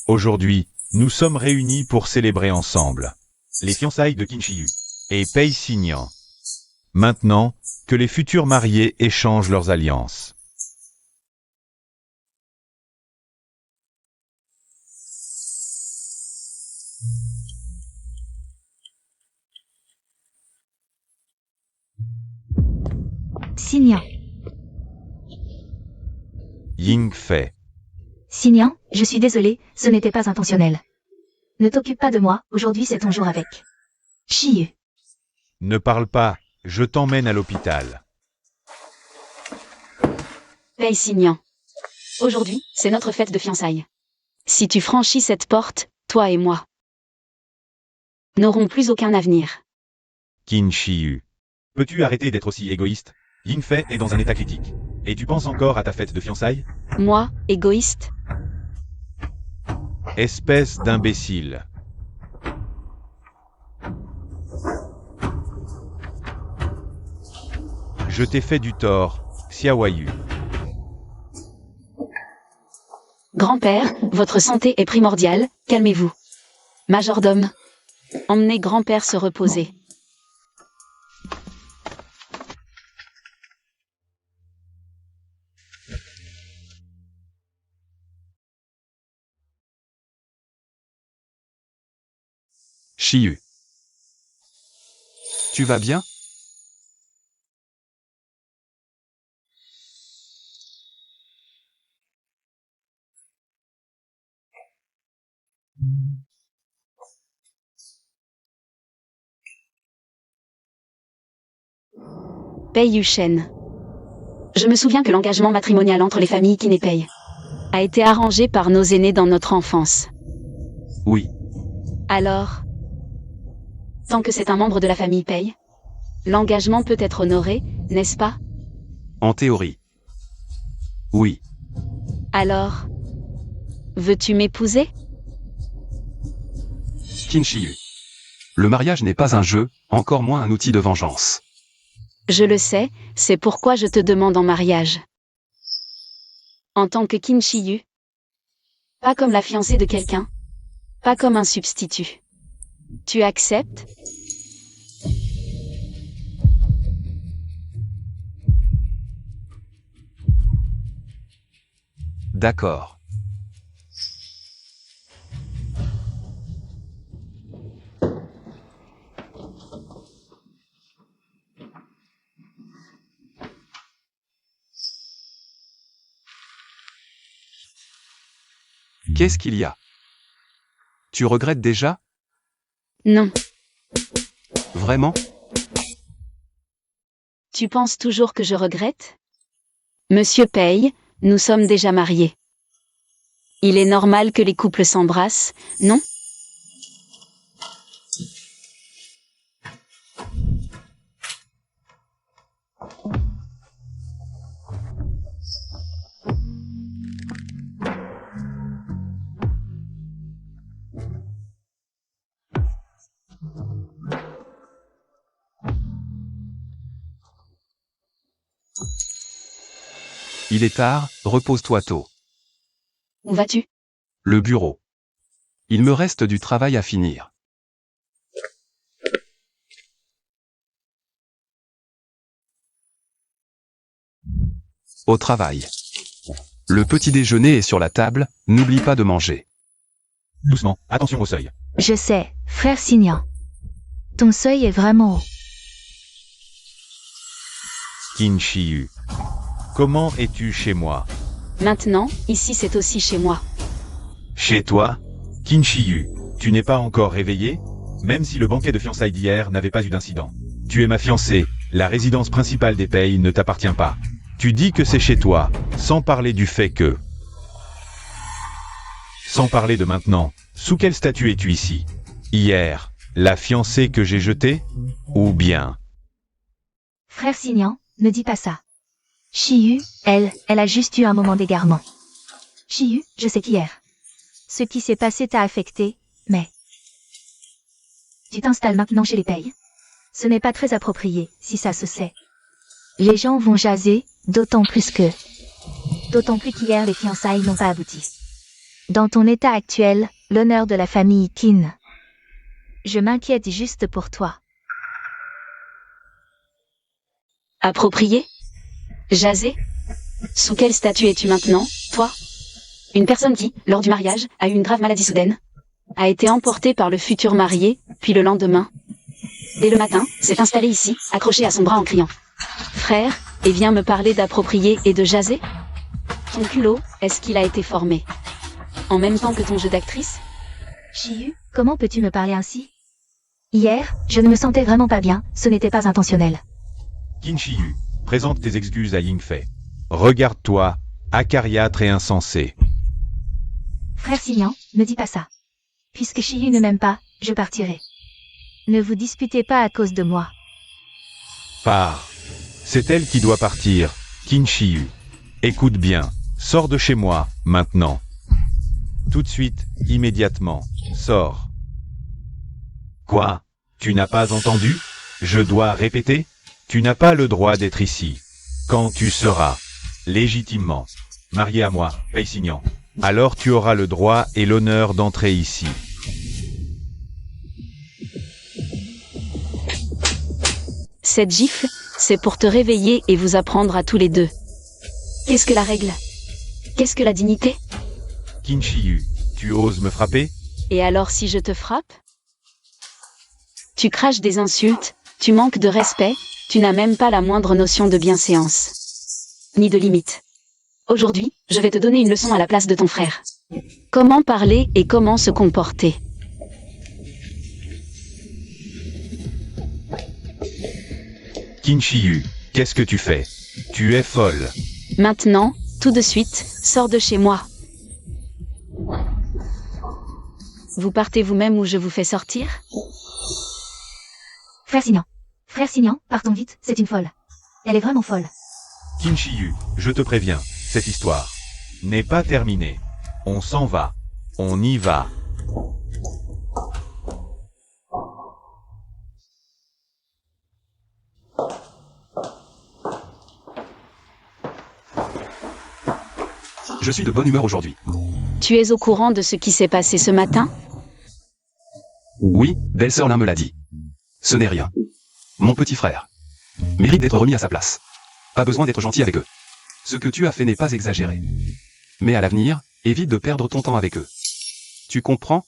Aujourd'hui, nous sommes réunis pour célébrer ensemble les fiançailles de Qin Shi Yu et Pei Xinyan. Maintenant, que les futurs mariés échangent leurs alliances. Xinyan. Ying Fei. Xinyan, je suis désolé, ce n'était pas intentionnel. Ne t'occupe pas de moi, aujourd'hui c'est ton jour avec Shi Yu. Ne parle pas, je t'emmène à l'hôpital. Pei Xinyan. Aujourd'hui, c'est notre fête de fiançailles. Si tu franchis cette porte, toi et moi n'aurons plus aucun avenir. Qin Shi Yu. Peux-tu arrêter d'être aussi égoïste? Ying Fei est dans un état critique. Et tu penses encore à ta fête de fiançailles? Moi, égoïste? Espèce d'imbécile. Je t'ai fait du tort, Xiaoyu. Grand-père, votre santé est primordiale, calmez-vous. Majordome, emmenez grand-père se reposer. Shi Yu. Tu vas bien? Pei Yushen. Je me souviens que l'engagement matrimonial entre les familles Qin et Pei a été arrangé par nos aînés dans notre enfance. Oui. Alors, tant que c'est un membre de la famille Pei, l'engagement peut être honoré, n'est-ce pas? En théorie. Oui. Alors, veux-tu m'épouser? Qin Shi Yu. Le mariage n'est pas un jeu, encore moins un outil de vengeance. Je le sais, c'est pourquoi je te demande en mariage. En tant que Qin Shi Yu. Pas comme la fiancée de quelqu'un. Pas comme un substitut. Tu acceptes? D'accord. Qu'est-ce qu'il y a? Tu regrettes déjà? Non. Vraiment? Tu penses toujours que je regrette? Monsieur Pei, nous sommes déjà mariés. Il est normal que les couples s'embrassent, non? Il est tard, repose-toi tôt. Où vas-tu? Le bureau. Il me reste du travail à finir. Au travail. Le petit déjeuner est sur la table, n'oublie pas de manger. Doucement, attention au seuil. Je sais, frère Xinyan. Ton seuil est vraiment haut. Qin Shi Yu. Comment es-tu chez moi? Maintenant, ici c'est aussi chez moi. Chez toi? Qin Shi Yu, tu n'es pas encore réveillé? Même si le banquet de fiançailles d'hier n'avait pas eu d'incident. Tu es ma fiancée, la résidence principale des Pei ne t'appartient pas. Tu dis que c'est chez toi, sans parler du fait que... Sans parler de maintenant, sous quel statut es-tu ici? Hier, la fiancée que j'ai jetée? Ou bien... Frère Xinyan, ne dis pas ça. Shi Yu, elle a juste eu un moment d'égarement. Shi Yu, je sais qu'hier. Ce qui s'est passé t'a affecté, mais... Tu t'installes maintenant chez les Pei. Ce n'est pas très approprié, si ça se sait. Les gens vont jaser, d'autant plus qu'hier les fiançailles n'ont pas abouti. Dans ton état actuel, l'honneur de la famille Qin. Je m'inquiète juste pour toi. Approprié? Jasé? Sous quel statut es-tu maintenant, toi? Une personne qui, lors du mariage, a eu une grave maladie soudaine, a été emportée par le futur marié, puis le lendemain, dès le matin, s'est installée ici, accrochée à son bras en criant « Frère, et viens me parler d'approprié et de Jasé ?» Ton culot, est-ce qu'il a été formé en même temps que ton jeu d'actrice? Shiyu, comment peux-tu me parler ainsi? Hier, je ne me sentais vraiment pas bien, ce n'était pas intentionnel. Qin Shiyu, présente tes excuses à Yingfei. Regarde-toi, acariâtre et insensé. Frère Signan, ne dis pas ça. Puisque Shiyu ne m'aime pas, je partirai. Ne vous disputez pas à cause de moi. Pars. C'est elle qui doit partir, Qin Shiyu. Écoute bien, sors de chez moi, maintenant. Tout de suite, immédiatement, sors. Quoi? Tu n'as pas entendu? Je dois répéter? Tu n'as pas le droit d'être ici. Quand tu seras, légitimement, marié à moi, Pei Signan, alors tu auras le droit et l'honneur d'entrer ici. Cette gifle, c'est pour te réveiller et vous apprendre à tous les deux. Qu'est-ce que la règle? Qu'est-ce que la dignité? Qin Shiyu, tu oses me frapper? Et alors si je te frappe? Tu craches des insultes, tu manques de respect, tu n'as même pas la moindre notion de bienséance. Ni de limite. Aujourd'hui, je vais te donner une leçon à la place de ton frère. Comment parler et comment se comporter. Qin Shiyu, qu'est-ce que tu fais? Tu es folle. Maintenant, tout de suite, sors de chez moi. Vous partez vous-même ou je vous fais sortir? Frère Signan, partons vite, c'est une folle. Elle est vraiment folle. Qin Shiyu, je te préviens, cette histoire n'est pas terminée. On s'en va. On y va. Je suis de bonne humeur aujourd'hui. Tu es au courant de ce qui s'est passé ce matin? Oui, belle-sœur Lin me l'a dit. Ce n'est rien. Mon petit frère mérite d'être remis à sa place. Pas besoin d'être gentil avec eux. Ce que tu as fait n'est pas exagéré. Mais à l'avenir, évite de perdre ton temps avec eux. Tu comprends?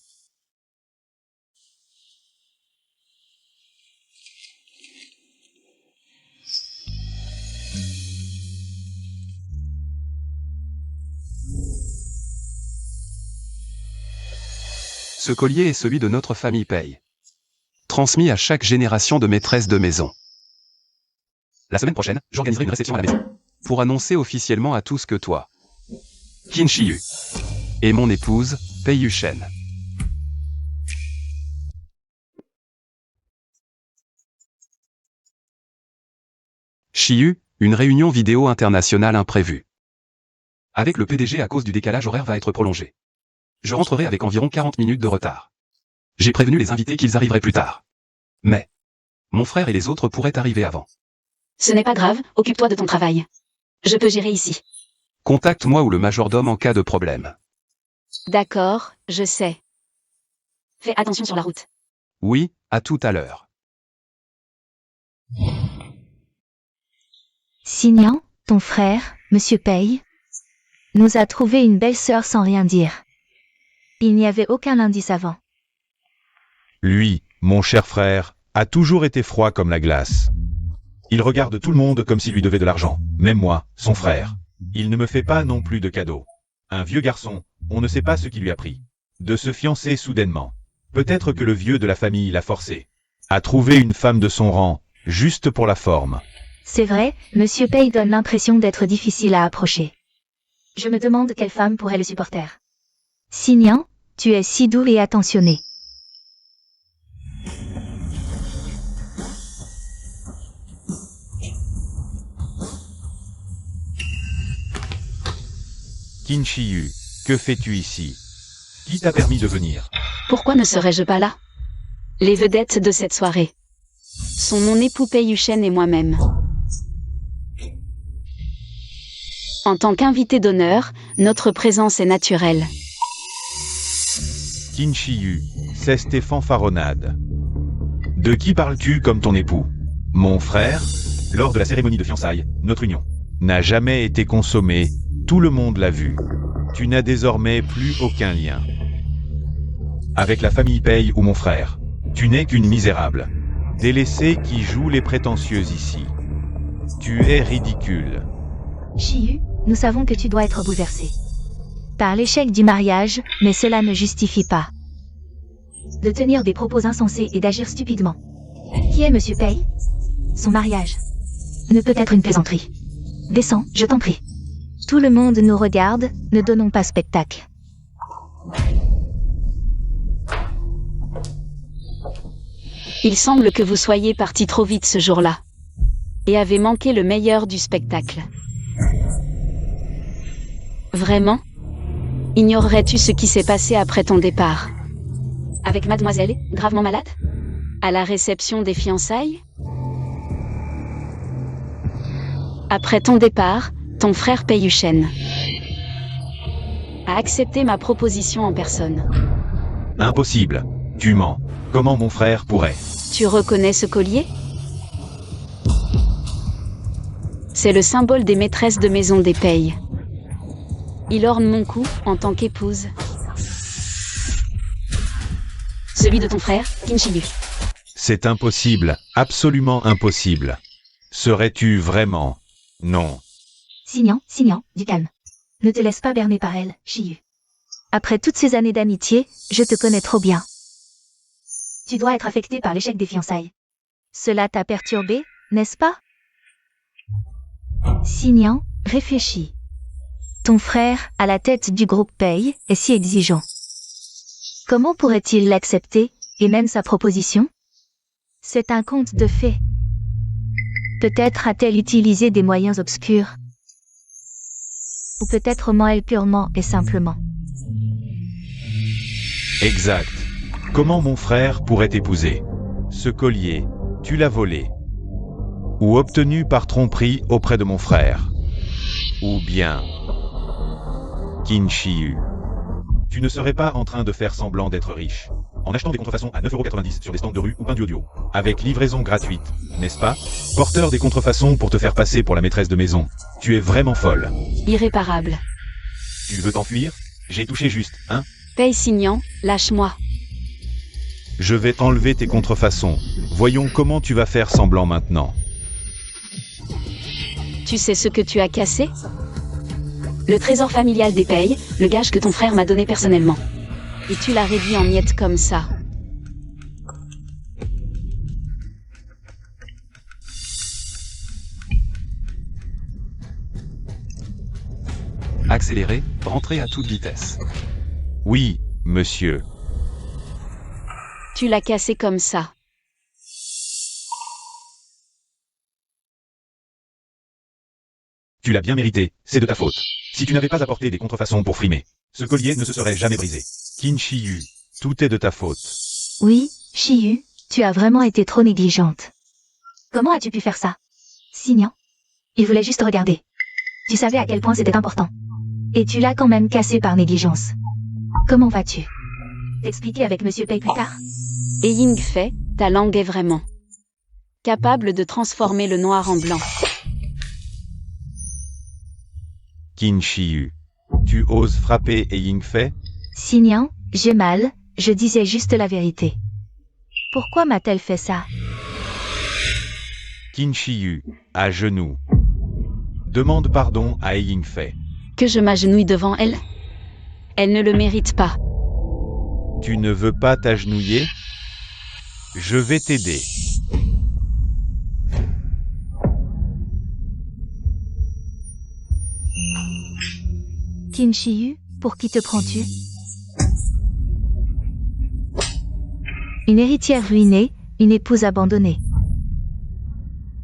Ce collier est celui de notre famille Pei. Transmis à chaque génération de maîtresses de maison. La semaine prochaine, j'organiserai une réception à la maison. Pour annoncer officiellement à tous que toi, Qin Shiyu, et mon épouse, Pei Yushen. Shiyu, une réunion vidéo internationale imprévue. Avec le PDG à cause du décalage horaire va être prolongé. Je rentrerai avec environ 40 minutes de retard. J'ai prévenu les invités qu'ils arriveraient plus tard. Mais mon frère et les autres pourraient arriver avant. Ce n'est pas grave, occupe-toi de ton travail. Je peux gérer ici. Contacte-moi ou le majordome en cas de problème. D'accord, je sais. Fais attention sur la route. Oui, à tout à l'heure. Signan, ton frère, Monsieur Pei, nous a trouvé une belle sœur sans rien dire. Il n'y avait aucun indice avant. Lui, mon cher frère, a toujours été froid comme la glace. Il regarde tout le monde comme s'il lui devait de l'argent, même moi, son frère. Il ne me fait pas non plus de cadeaux. Un vieux garçon, on ne sait pas ce qui lui a pris. De se fiancer soudainement. Peut-être que le vieux de la famille l'a forcé. À trouver une femme de son rang, juste pour la forme. C'est vrai, Monsieur Pei donne l'impression d'être difficile à approcher. Je me demande quelle femme pourrait le supporter. Signan, tu es si doux et attentionné. Qin Shiyu, que fais-tu ici? Qui t'a permis de venir? Pourquoi ne serais-je pas là? Les vedettes de cette soirée sont mon époux Pei Yushen et moi-même. En tant qu'invité d'honneur, notre présence est naturelle. Qin Shi cesse tes fanfaronnades. De qui parles-tu comme ton époux? Mon frère, lors de la cérémonie de fiançailles, notre union n'a jamais été consommée, tout le monde l'a vu. Tu n'as désormais plus aucun lien avec la famille Pei ou mon frère. Tu n'es qu'une misérable délaissée qui joue les prétentieuses ici. Tu es ridicule. Shi nous savons que tu dois être bouleversé par l'échec du mariage, mais cela ne justifie pas de tenir des propos insensés et d'agir stupidement. Qui est Monsieur Pei? Son mariage ne peut être une plaisanterie. Descends, je t'en prie. Tout le monde nous regarde, ne donnons pas spectacle. Il semble que vous soyez parti trop vite ce jour-là et avez manqué le meilleur du spectacle. Vraiment? Ignorerais-tu ce qui s'est passé après ton départ? Avec mademoiselle, gravement malade? À la réception des fiançailles? Après ton départ, ton frère Pei Yuchen a accepté ma proposition en personne. Impossible. Tu mens. Comment mon frère pourrait? Tu reconnais ce collier? C'est le symbole des maîtresses de maison des Pei. Il orne mon cou en tant qu'épouse. Celui de ton frère, Qin Shi. C'est impossible, absolument impossible. Serais-tu vraiment? Non. Signan, du calme. Ne te laisse pas berner par elle, Shi. Après toutes ces années d'amitié, je te connais trop bien. Tu dois être affecté par l'échec des fiançailles. Cela t'a perturbé, n'est-ce pas? Signan, réfléchis. Ton frère, à la tête du groupe Pei, est si exigeant. Comment pourrait-il l'accepter, et même sa proposition? C'est un conte de fées. Peut-être a-t-elle utilisé des moyens obscurs. Ou peut-être ment-elle purement et simplement. Exact. Comment mon frère pourrait t'épouser? Ce collier, tu l'as volé. Ou obtenu par tromperie auprès de mon frère. Ou bien... Qin Shi. Tu ne serais pas en train de faire semblant d'être riche, en achetant des contrefaçons à 9,90 € sur des stands de rue ou peinture audio, avec livraison gratuite, n'est-ce pas? Porteur des contrefaçons pour te faire passer pour la maîtresse de maison. Tu es vraiment folle. Irréparable. Tu veux t'enfuir? J'ai touché juste, hein? Pei Signan, lâche-moi. Je vais t'enlever tes contrefaçons. Voyons comment tu vas faire semblant maintenant. Tu sais ce que tu as cassé? Le trésor familial des Pei, le gage que ton frère m'a donné personnellement. Et tu l'as réduit en miettes comme ça. Accélérez, rentrez à toute vitesse. Oui, monsieur. Tu l'as cassé comme ça. Tu l'as bien mérité, c'est de ta faute. Si tu n'avais pas apporté des contrefaçons pour frimer, ce collier ne se serait jamais brisé. Qin Shi, tout est de ta faute. Oui, Shi, tu as vraiment été trop négligente. Comment as-tu pu faire ça? Signan. Il voulait juste regarder. Tu savais à quel point c'était important. Et tu l'as quand même cassé par négligence. Comment vas-tu? T'expliquer avec Monsieur Pei plus tard? Et Ying Fei, ta langue est vraiment capable de transformer le noir en blanc. Qin Shi, tu oses frapper Ying Fei? Signan, j'ai mal, je disais juste la vérité. Pourquoi m'a-t-elle fait ça? Qin Shi, à genoux. Demande pardon à Ying Fei. Que je m'agenouille devant elle? Elle ne le mérite pas. Tu ne veux pas t'agenouiller? Je vais t'aider. Qin Shi, pour qui te prends-tu? Une héritière ruinée, une épouse abandonnée.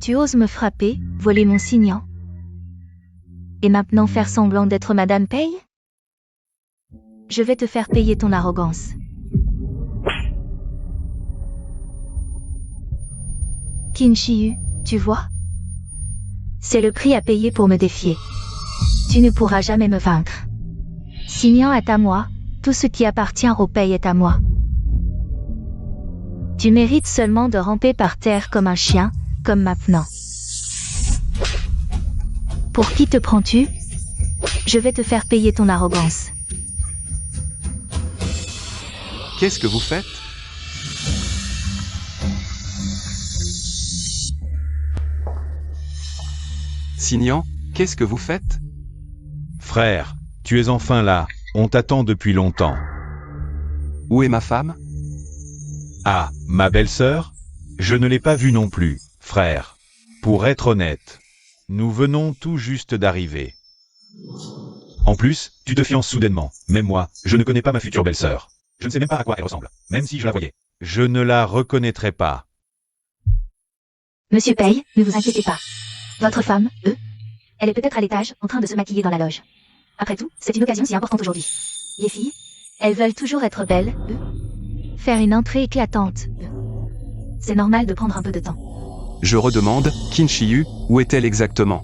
Tu oses me frapper, voler mon Signan? Et maintenant faire semblant d'être Madame Pei? Je vais te faire payer ton arrogance. Qin Shi, tu vois? C'est le prix à payer pour me défier. Tu ne pourras jamais me vaincre. Signan est à moi, Tout ce qui appartient au Pei est à moi. Tu mérites seulement de ramper par terre comme un chien, comme maintenant. Pour qui te prends-tu? Je vais te faire payer ton arrogance. Qu'est-ce que vous faites? Signan, qu'est-ce que vous faites? Frère, tu es enfin là, on t'attend depuis longtemps. Où est ma femme? Ah, ma belle-sœur? Je ne l'ai pas vue non plus, frère. Pour être honnête, nous venons tout juste d'arriver. En plus, tu te fiances soudainement. Même moi, je ne connais pas ma future belle-sœur. Je ne sais même pas à quoi elle ressemble, même si je la voyais. Je ne la reconnaîtrai pas. Monsieur Pei, ne vous inquiétez pas. Votre femme, elle est peut-être à l'étage, en train de se maquiller dans la loge. Après tout, c'est une occasion si importante aujourd'hui. Les filles, elles veulent toujours être belles, faire une entrée éclatante. C'est normal de prendre un peu de temps. Je redemande, Qin Shi Huang, où est-elle exactement?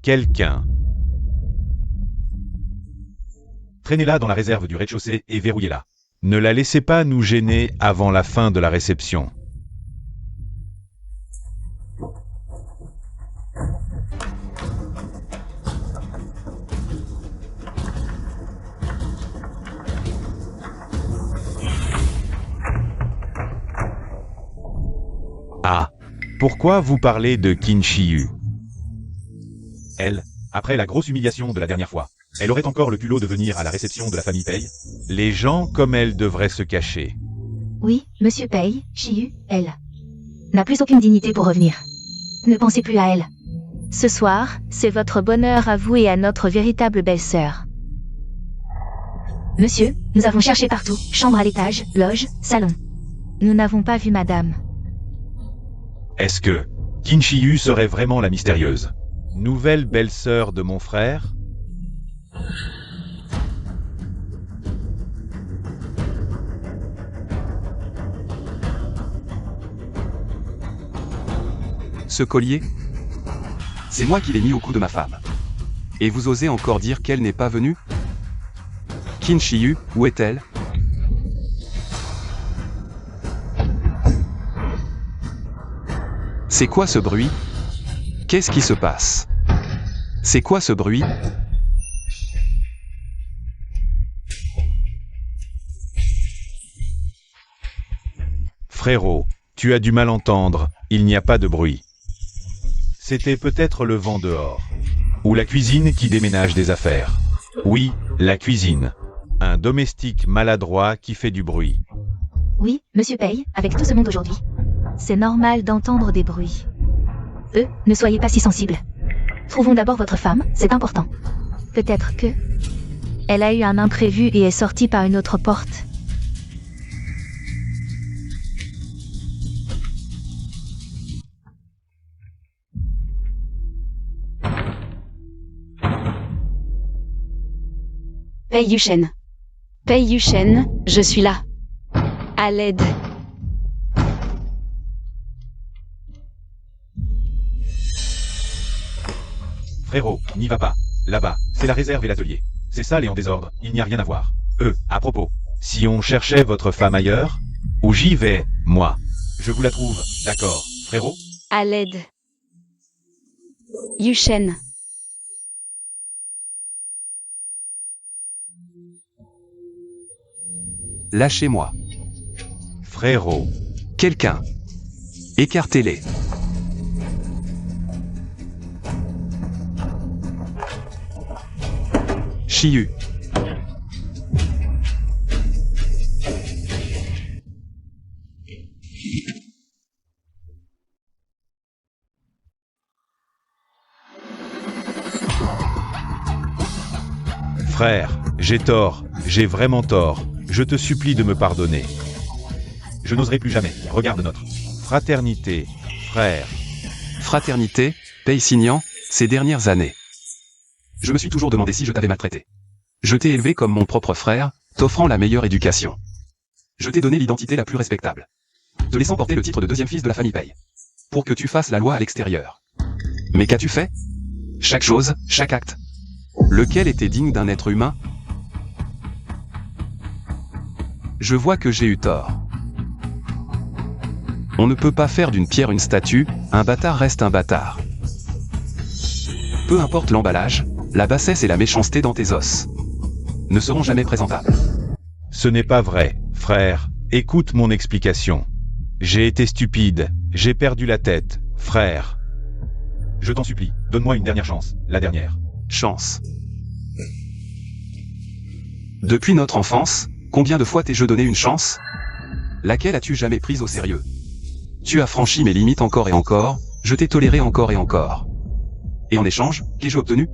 Quelqu'un. Traînez-la dans la réserve du rez-de-chaussée et verrouillez-la. Ne la laissez pas nous gêner avant la fin de la réception. Ah, pourquoi vous parlez de Qin Shi Huang? Elle, après la grosse humiliation de la dernière fois, elle aurait encore le culot de venir à la réception de la famille Pei. Les gens comme elle devraient se cacher. Oui, Monsieur Pei, Shi Huang, elle n'a plus aucune dignité pour revenir. Ne pensez plus à elle. Ce soir, c'est votre bonheur à vous et à notre véritable belle-sœur. Monsieur, nous avons cherché partout, chambre à l'étage, loge, salon. Nous n'avons pas vu madame. Est-ce que Qin Shi Huang serait vraiment la mystérieuse nouvelle belle-sœur de mon frère? Ce collier? C'est moi qui l'ai mis au cou de ma femme. Et vous osez encore dire qu'elle n'est pas venue? Qin Shi Huang, où est-elle? C'est quoi ce bruit? Qu'est-ce qui se passe? C'est quoi ce bruit? Frérot, tu as du mal entendre, il n'y a pas de bruit. C'était peut-être le vent dehors. Ou la cuisine qui déménage des affaires. Oui, la cuisine. Un domestique maladroit qui fait du bruit. Oui, Monsieur Pei, avec tout ce monde aujourd'hui. C'est normal d'entendre des bruits. Ne soyez pas si sensible. Trouvons d'abord votre femme, c'est important. Peut-être que... elle a eu un imprévu et est sortie par une autre porte. Pei Yuchen. Pei Yuchen, je suis là. À l'aide. Frérot, n'y va pas. Là-bas, c'est la réserve et l'atelier. C'est sale et en désordre, il n'y a rien à voir. À propos, si on cherchait votre femme ailleurs, où j'y vais, moi. Je vous la trouve, d'accord, frérot? À l'aide. Yuchen. Lâchez-moi. Frérot. Quelqu'un. Écartez-les. Shi Huang. Frère, j'ai tort, j'ai vraiment tort, je te supplie de me pardonner. Je n'oserai plus jamais, regarde notre fraternité, frère. Fraternité, Pei Signan, ces dernières années. Je me suis toujours demandé si je t'avais maltraité. Je t'ai élevé comme mon propre frère, t'offrant la meilleure éducation. Je t'ai donné l'identité la plus respectable, te laissant porter le titre de deuxième fils de la famille Pei, pour que tu fasses la loi à l'extérieur. Mais qu'as-tu fait? Chaque chose, chaque acte. Lequel était digne d'un être humain? Je vois que j'ai eu tort. On ne peut pas faire d'une pierre une statue, un bâtard reste un bâtard. Peu importe l'emballage, la bassesse et la méchanceté dans tes os ne seront jamais présentables. Ce n'est pas vrai, frère. Écoute mon explication. J'ai été stupide, j'ai perdu la tête, frère. Je t'en supplie, donne-moi une dernière chance, la dernière. Chance. Depuis notre enfance, combien de fois t'ai-je donné une chance? Laquelle as-tu jamais prise au sérieux? Tu as franchi mes limites encore et encore, je t'ai toléré encore et encore. Et en échange, qu'ai-je obtenu?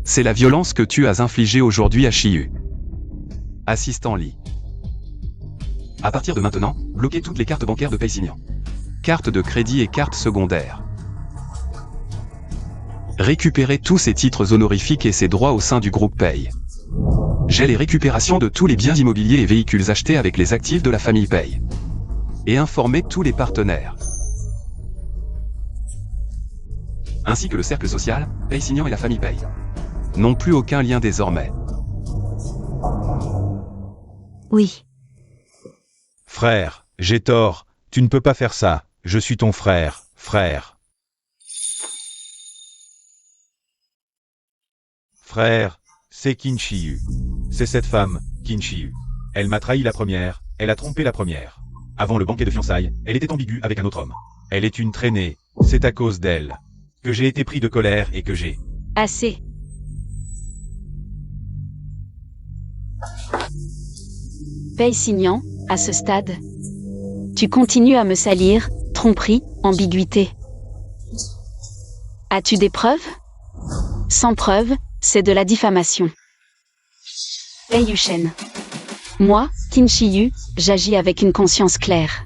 C'est la violence que tu as infligée aujourd'hui à Shiyu. Assistant Lee. À partir de maintenant, bloquez toutes les cartes bancaires de Paysignan. Cartes de crédit et cartes secondaires. Récupérez tous ces titres honorifiques et ces droits au sein du groupe Pay. J'ai les récupérations de tous les biens immobiliers et véhicules achetés avec les actifs de la famille Pay. Et informez tous les partenaires. Ainsi que le cercle social, Paysignan et la famille Pay n'ont plus aucun lien désormais. Oui. Frère, j'ai tort, tu ne peux pas faire ça, je suis ton frère, frère. Frère, c'est Qin Shiyu. C'est cette femme, Qin Shiyu. Elle m'a trahi la première, elle a trompé la première. Avant le banquet de fiançailles, elle était ambiguë avec un autre homme. Elle est une traînée, c'est à cause d'elle que j'ai été pris de colère et que j'ai... Assez. Paysignan, à ce stade, tu continues à me salir, tromperie, ambiguïté. As-tu des preuves? Sans preuve, c'est de la diffamation. Pei Yushen. Moi, Qin Shiyu, j'agis avec une conscience claire.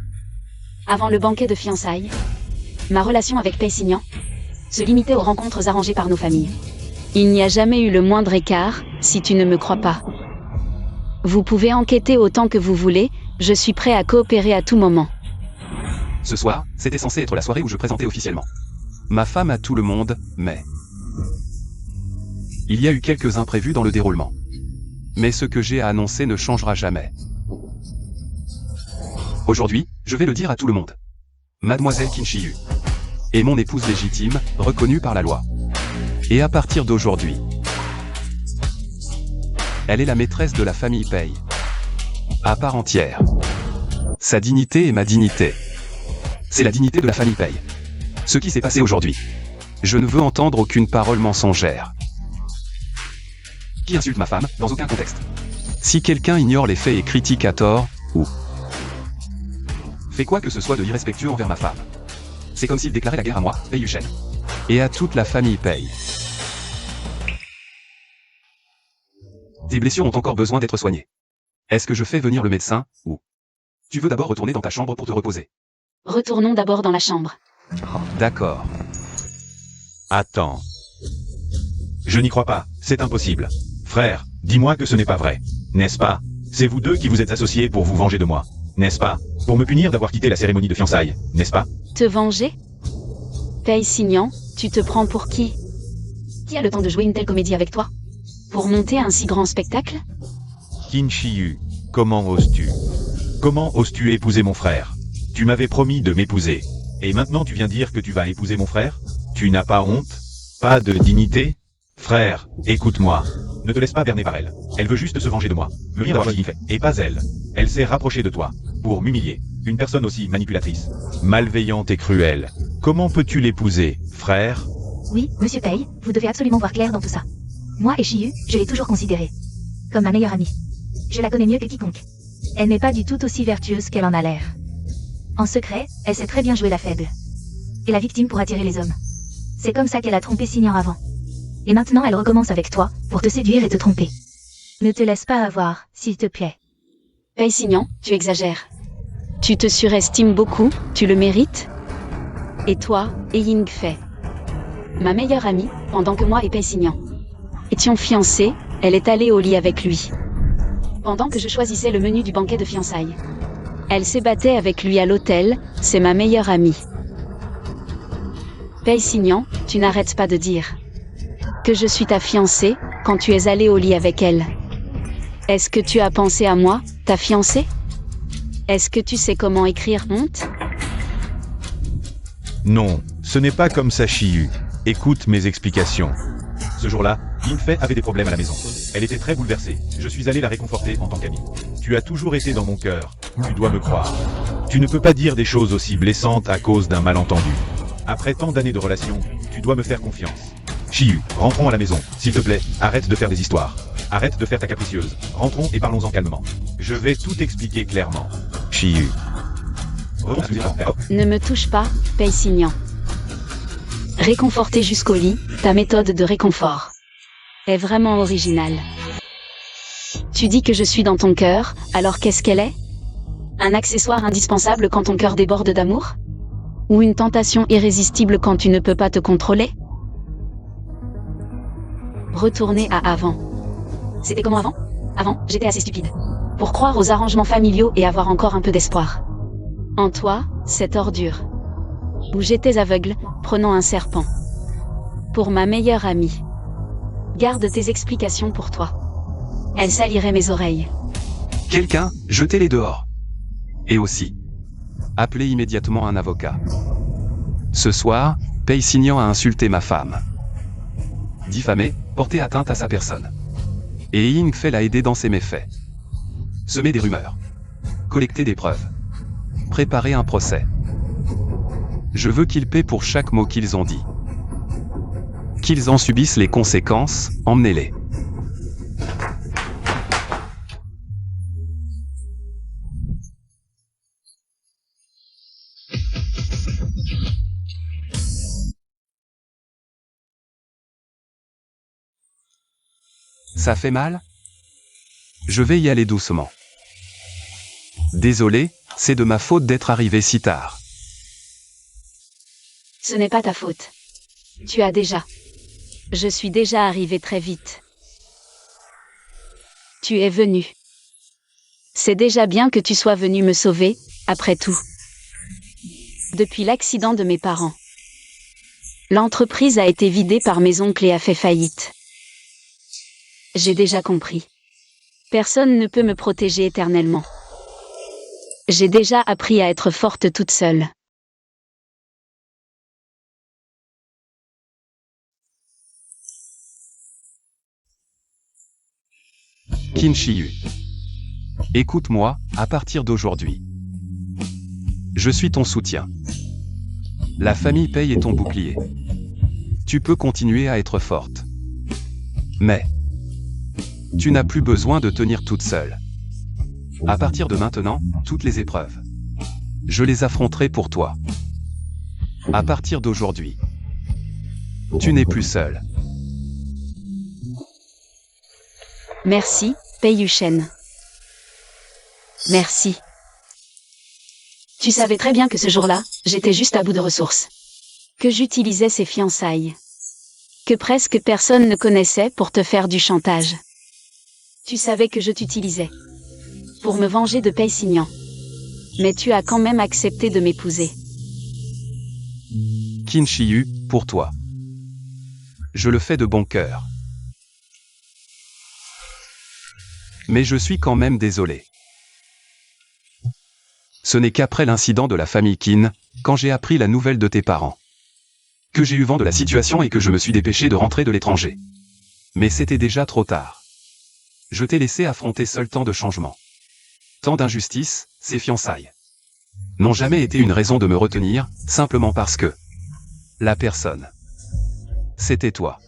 Avant le banquet de fiançailles, ma relation avec Paysignan se limitait aux rencontres arrangées par nos familles. Il n'y a jamais eu le moindre écart, si tu ne me crois pas. Vous pouvez enquêter autant que vous voulez, je suis prêt à coopérer à tout moment. Ce soir, c'était censé être la soirée où je présentais officiellement ma femme à tout le monde, mais... il y a eu quelques imprévus dans le déroulement. Mais ce que j'ai à annoncer ne changera jamais. Aujourd'hui, je vais le dire à tout le monde. Mademoiselle Qin Shiyu est mon épouse légitime, reconnue par la loi. Et à partir d'aujourd'hui, elle est la maîtresse de la famille Pei. À part entière. Sa dignité est ma dignité. C'est la dignité de la famille Pei. Ce qui s'est passé aujourd'hui. Je ne veux entendre aucune parole mensongère qui insulte ma femme, dans aucun contexte. Si quelqu'un ignore les faits et critique à tort, ou fait quoi que ce soit de irrespectueux envers ma femme, c'est comme s'il déclarait la guerre à moi, Pei Yushen, et à toute la famille Pei. Tes blessures ont encore besoin d'être soignées. Est-ce que je fais venir le médecin, ou tu veux d'abord retourner dans ta chambre pour te reposer? Retournons d'abord dans la chambre. D'accord. Attends. Je n'y crois pas, c'est impossible. Frère, dis-moi que ce n'est pas vrai. N'est-ce pas? C'est vous deux qui vous êtes associés pour vous venger de moi. N'est-ce pas? Pour me punir d'avoir quitté la cérémonie de fiançailles, n'est-ce pas? Te venger? Paysignan, tu te prends pour qui? Qui a le temps de jouer une telle comédie avec toi? Pour monter un si grand spectacle? Qin Shiyu, comment oses-tu? Comment oses-tu épouser mon frère? Tu m'avais promis de m'épouser. Et maintenant tu viens dire que tu vas épouser mon frère? Tu n'as pas honte? Pas de dignité? Frère, écoute-moi. Ne te laisse pas berner par elle. Elle veut juste se venger de moi. Me dire d'avoir fait. Et pas elle. Elle s'est rapprochée de toi. Pour m'humilier. Une personne aussi manipulatrice. Malveillante et cruelle. Comment peux-tu l'épouser, frère? Oui, monsieur Pei, vous devez absolument voir clair dans tout ça. Moi et Shiyu, je l'ai toujours considérée comme ma meilleure amie. Je la connais mieux que quiconque. Elle n'est pas du tout aussi vertueuse qu'elle en a l'air. En secret, elle sait très bien jouer la faible. Et la victime pour attirer les hommes. C'est comme ça qu'elle a trompé Signan avant. Et maintenant elle recommence avec toi, pour te séduire et te tromper. Ne te laisse pas avoir, s'il te plaît. Paysignan, tu exagères. Tu te surestimes beaucoup, tu le mérites? Et toi, Ying Fei, ma meilleure amie, pendant que moi et Paysignan étions fiancés, elle est allée au lit avec lui. Pendant que je choisissais le menu du banquet de fiançailles. Elle s'ébattait avec lui à l'hôtel, c'est ma meilleure amie. Paysignan, tu n'arrêtes pas de dire Que je suis ta fiancée, quand tu es allé au lit avec elle. Est-ce que tu as pensé à moi, ta fiancée? Est-ce que tu sais comment écrire honte? Non, ce n'est pas comme ça, Chiyu. Écoute mes explications. Ce jour-là, Yinfei avait des problèmes à la maison. Elle était très bouleversée. Je suis allé la réconforter en tant qu'amie. Tu as toujours été dans mon cœur. Tu dois me croire. Tu ne peux pas dire des choses aussi blessantes à cause d'un malentendu. Après tant d'années de relation, tu dois me faire confiance. Chiyu, rentrons à la maison. S'il te plaît, arrête de faire des histoires. Arrête de faire ta capricieuse. Rentrons et parlons-en calmement. Je vais tout expliquer clairement. Chiyu. Ne me touche pas, Pei-Signan. Réconforter jusqu'au lit, ta méthode de réconfort est vraiment originale. Tu dis que je suis dans ton cœur, alors qu'est-ce qu'elle est? Un accessoire indispensable quand ton cœur déborde d'amour? Ou une tentation irrésistible quand tu ne peux pas te contrôler? Retourner à avant. C'était comment avant? Avant, j'étais assez stupide pour croire aux arrangements familiaux et avoir encore un peu d'espoir. En toi, cette ordure. Où j'étais aveugle, prenant un serpent. Pour ma meilleure amie. Garde tes explications pour toi. Elles saliraient mes oreilles. Quelqu'un, jetez-les dehors. Et aussi, appelez immédiatement un avocat. Ce soir, Pei-Signan a insulté ma femme. Diffamé, porté atteinte à sa personne. Et Yinfei l'a aidé dans ses méfaits. Semer des rumeurs. Collecter des preuves. Préparer un procès. Je veux qu'ils paient pour chaque mot qu'ils ont dit. Qu'ils en subissent les conséquences, emmenez-les. Ça fait mal? Je vais y aller doucement. Désolé, c'est de ma faute d'être arrivé si tard. Ce n'est pas ta faute. Tu as déjà. Je suis déjà arrivé très vite. Tu es venu. C'est déjà bien que tu sois venu me sauver, après tout. Depuis l'accident de mes parents. L'entreprise a été vidée par mes oncles et a fait faillite. J'ai déjà compris. Personne ne peut me protéger éternellement. J'ai déjà appris à être forte toute seule. Qin Shiyu. Écoute-moi, à partir d'aujourd'hui. Je suis ton soutien. La famille Pei est ton bouclier. Tu peux continuer à être forte. Mais tu n'as plus besoin de tenir toute seule. À partir de maintenant, toutes les épreuves, je les affronterai pour toi. À partir d'aujourd'hui, tu n'es plus seule. Merci, Pei Yushen. Merci. Tu savais très bien que ce jour-là, j'étais juste à bout de ressources. Que j'utilisais ces fiançailles. Que presque personne ne connaissait pour te faire du chantage. Tu savais que je t'utilisais. Pour me venger de Pei-Signan. Mais tu as quand même accepté de m'épouser. Qin Shiyu, pour toi. Je le fais de bon cœur. Mais je suis quand même désolé. Ce n'est qu'après l'incident de la famille Qin, quand j'ai appris la nouvelle de tes parents, que j'ai eu vent de la situation et que je me suis dépêché de rentrer de l'étranger. Mais c'était déjà trop tard. Je t'ai laissé affronter seul tant de changements. Tant d'injustices, ces fiançailles n'ont jamais été une raison de me retenir, simplement parce que la personne, c'était toi.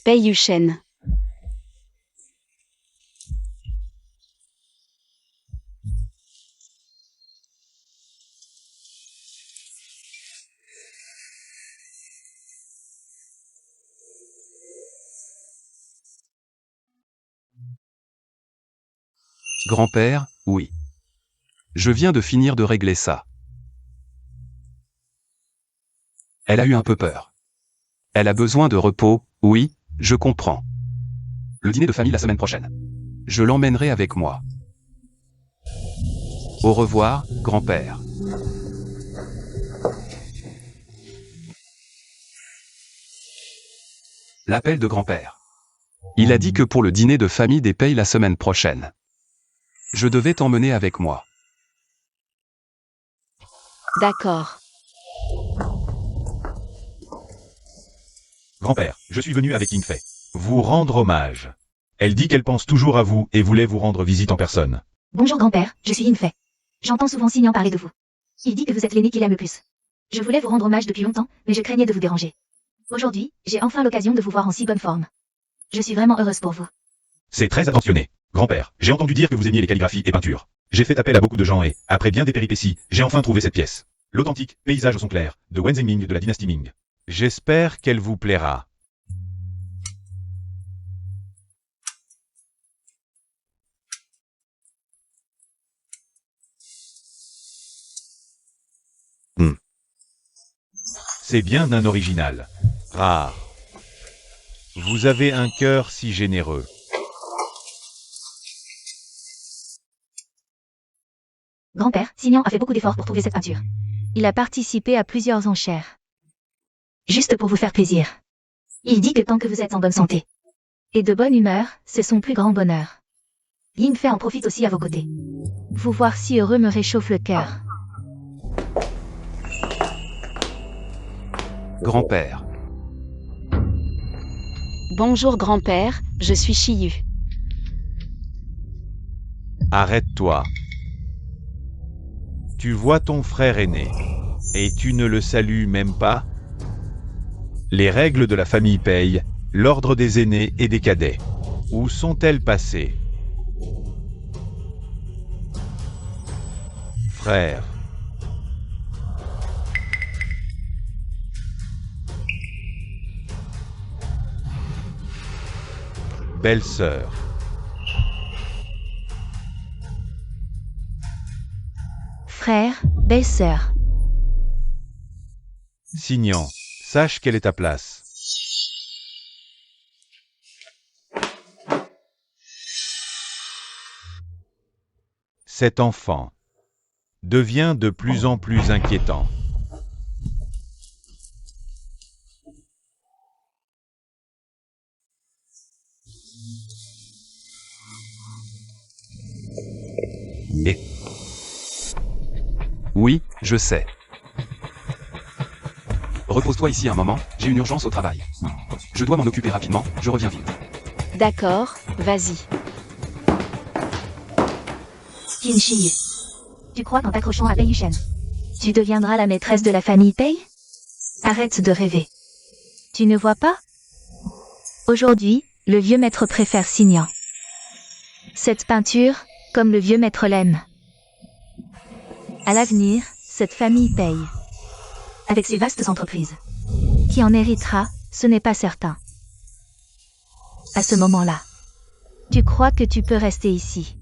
Pei Yushen. Grand-père, oui. Je viens de finir de régler ça. Elle a eu un peu peur. Elle a besoin de repos, oui, je comprends. le dîner de famille la semaine prochaine. Je l'emmènerai avec moi. Au revoir, grand-père. L'appel de grand-père. Il a dit que pour le dîner de famille des Pei la semaine prochaine, je devais t'emmener avec moi. D'accord. Grand-père, je suis venu avec Yingfei. Vous rendre hommage. Elle dit qu'elle pense toujours à vous et voulait vous rendre visite en personne. Bonjour grand-père, je suis Yingfei. J'entends souvent Signan parler de vous. Il dit que vous êtes l'aîné qu'il aime le plus. Je voulais vous rendre hommage depuis longtemps, mais je craignais de vous déranger. Aujourd'hui, j'ai enfin l'occasion de vous voir en si bonne forme. Je suis vraiment heureuse pour vous. C'est très attentionné. Grand-père, j'ai entendu dire que vous aimiez les calligraphies et peintures. J'ai fait appel à beaucoup de gens et, après bien des péripéties, j'ai enfin trouvé cette pièce. L'authentique Paysage au son clair, de Wen Zhengming de la dynastie Ming. J'espère qu'elle vous plaira. C'est bien un original. Rare. Vous avez un cœur si généreux. Grand-père, Signan a fait beaucoup d'efforts pour trouver cette peinture. Il a participé à plusieurs enchères. Juste pour vous faire plaisir. Il dit que tant que vous êtes en bonne santé et de bonne humeur, c'est son plus grand bonheur. Yingfei en profite aussi à vos côtés. Vous voir si heureux me réchauffe le cœur. Grand-père. Bonjour grand-père, je suis Shiyu. Arrête-toi. Tu vois ton frère aîné, et tu ne le salues même pas? Les règles de la famille Pei, l'ordre des aînés et des cadets. Où sont-elles passées? Frère. Belle-sœur. Frère, belle-sœur. Signan, sache quelle est ta place. Cet enfant devient de plus en plus inquiétant. Et Oui, je sais. Repose-toi ici un moment, j'ai une urgence au travail. Je dois m'en occuper rapidement, je reviens vite. D'accord, vas-y. Qin Shiyu. Tu crois qu'en t'accrochant à Pei Yushen, tu deviendras la maîtresse de la famille Pei? Arrête de rêver. Tu ne vois pas? Aujourd'hui, le vieux maître préfère Signan. Cette peinture, comme le vieux maître l'aime. À l'avenir, cette famille Pei, avec ses vastes entreprises, qui en héritera, ce n'est pas certain. À ce moment-là, tu crois que tu peux rester ici?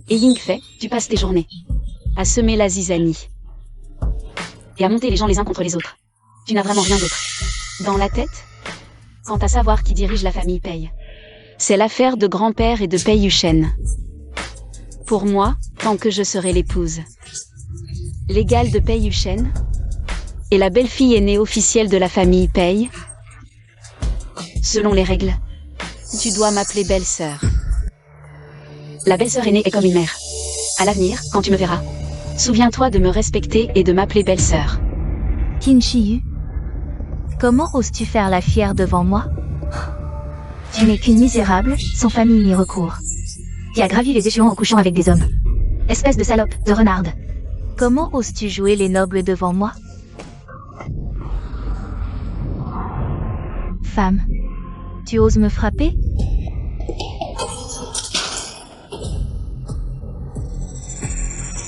Et Yingfei, tu passes tes journées à semer la zizanie et à monter les gens les uns contre les autres. Tu n'as vraiment rien d'autre dans la tête quant à savoir qui dirige la famille Pei. C'est l'affaire de grand-père et de Pei Yushen. Pour moi, tant que je serai l'épouse légale de Pei Yushen et la belle-fille aînée officielle de la famille Pei, selon les règles, tu dois m'appeler belle-sœur. La belle-sœur aînée est comme une mère. À l'avenir, quand tu me verras, souviens-toi de me respecter et de m'appeler belle-sœur. Qin Shiyu, comment oses-tu faire la fière devant moi? Tu n'es qu'une misérable, sans famille ni recours, qui a gravi les échelons en couchant avec des hommes. Espèce de salope, de renarde. Comment oses-tu jouer les nobles devant moi? Femme, tu oses me frapper?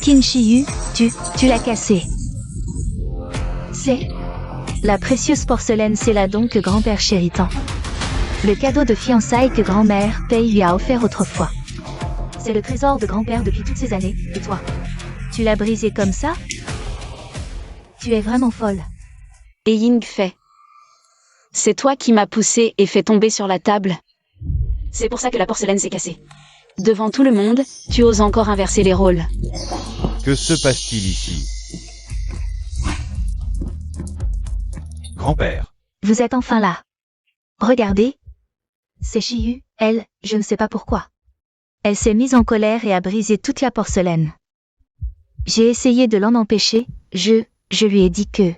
Qin Shiyu, tu l'as cassé. C'est la précieuse porcelaine Céladon que grand-père chérit tant. Le cadeau de fiançailles que grand-mère Pei lui a offert autrefois. C'est le trésor de grand-père depuis toutes ces années, et toi? Tu l'as brisé comme ça? Tu es vraiment folle. Et Yingfei, c'est toi qui m'as poussé et fait tomber sur la table, C'est pour ça que la porcelaine s'est cassée. Devant tout le monde, tu oses encore inverser les rôles. Que se passe-t-il ici? Grand-père, Vous êtes enfin là. Regardez. C'est Chiyu, elle, je ne sais pas pourquoi. Elle s'est mise en colère et a brisé toute la porcelaine. J'ai essayé de l'en empêcher, je lui ai dit que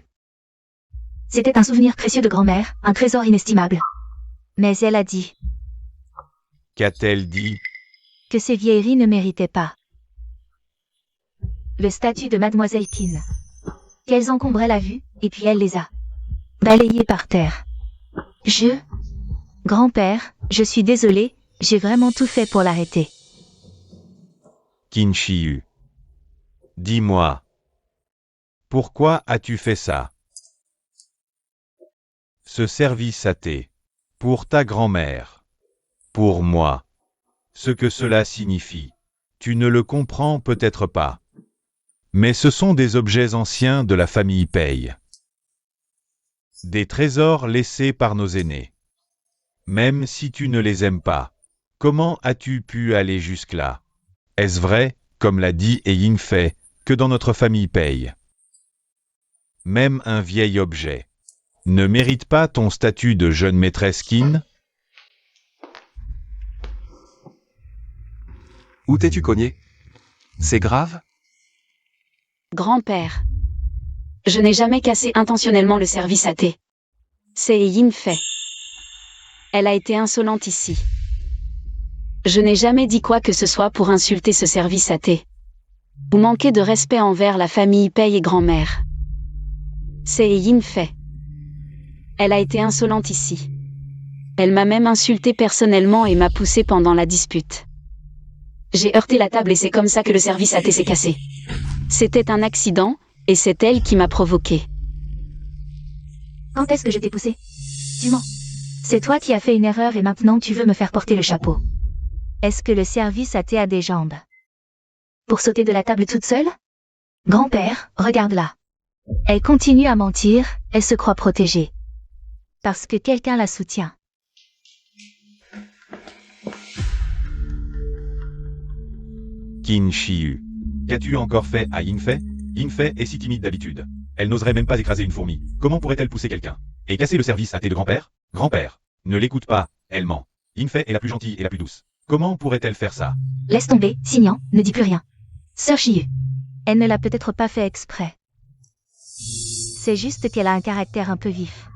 c'était un souvenir précieux de grand-mère, un trésor inestimable. Mais elle a dit qu'a-t-elle dit? que ces vieilleries ne méritaient pas le statut de Mademoiselle Kin. Qu'elles encombraient la vue, et puis elle les a balayées par terre. Grand-père, je suis désolée, j'ai vraiment tout fait pour l'arrêter. Qin Shi Hu. Dis-moi. Pourquoi as-tu fait ça? Ce service à thé. Pour ta grand-mère. Pour moi. Ce que cela signifie. Tu ne le comprends peut-être pas. Mais ce sont des objets anciens de la famille Pei. Des trésors laissés par nos aînés. Même si tu ne les aimes pas. Comment as-tu pu aller jusque-là? Est-ce vrai, comme l'a dit Yin Fei, que dans notre famille Pei, même un vieil objet ne mérite pas ton statut de jeune maîtresse Qin? Où t'es-tu cogné? C'est grave? Grand-père. Je n'ai jamais cassé intentionnellement le service à thé. C'est Yin Fei. Elle a été insolente ici. Je n'ai jamais dit quoi que ce soit pour insulter ce service à thé. Vous manquez de respect envers la famille Pei et grand-mère. C'est Yin Fei. Elle a été insolente ici. Elle m'a même insulté personnellement et m'a poussé pendant la dispute. J'ai heurté la table et c'est comme ça que le service à thé s'est cassé. C'était un accident, et c'est elle qui m'a provoqué. Quand est-ce que je t'ai poussé? Tu mens. C'est toi qui as fait une erreur et maintenant tu veux me faire porter le chapeau. Est-ce que le service à thé a des jambes? Pour sauter de la table toute seule? Grand-père, regarde-la. Elle continue à mentir, elle se croit protégée. Parce que quelqu'un la soutient. Qin Shi Hu. Qu'as-tu encore fait à Yin Fei? Yin Fei est si timide d'habitude. Elle n'oserait même pas écraser une fourmi. Comment pourrait-elle pousser quelqu'un? Et casser le service à thé de grand-père? Grand-père, ne l'écoute pas, elle ment. Yin Fei est la plus gentille et la plus douce. Comment pourrait-elle faire ça? Laisse tomber, Signan, ne dis plus rien. Sœur Chiyu. Elle ne l'a peut-être pas fait exprès. C'est juste qu'elle a un caractère un peu vif.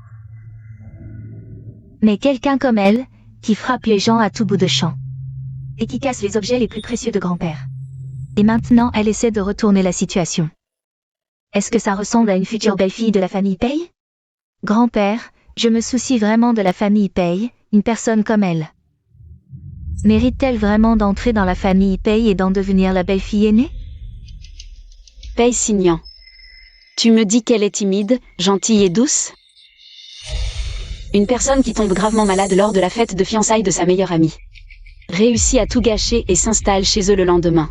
Mais quelqu'un comme elle, qui frappe les gens à tout bout de champ. Et qui casse les objets les plus précieux de grand-père. Et maintenant elle essaie de retourner la situation. Est-ce que ça ressemble à une future belle-fille de la famille Pei? Grand-père, je me soucie vraiment de la famille Pei, une personne comme elle. Mérite-t-elle vraiment d'entrer dans la famille Pei et d'en devenir la belle-fille aînée? Pei Signan. Tu me dis qu'elle est timide, gentille et douce? Une personne qui tombe gravement malade lors de la fête de fiançailles de sa meilleure amie. Réussit à tout gâcher et s'installe chez eux le lendemain.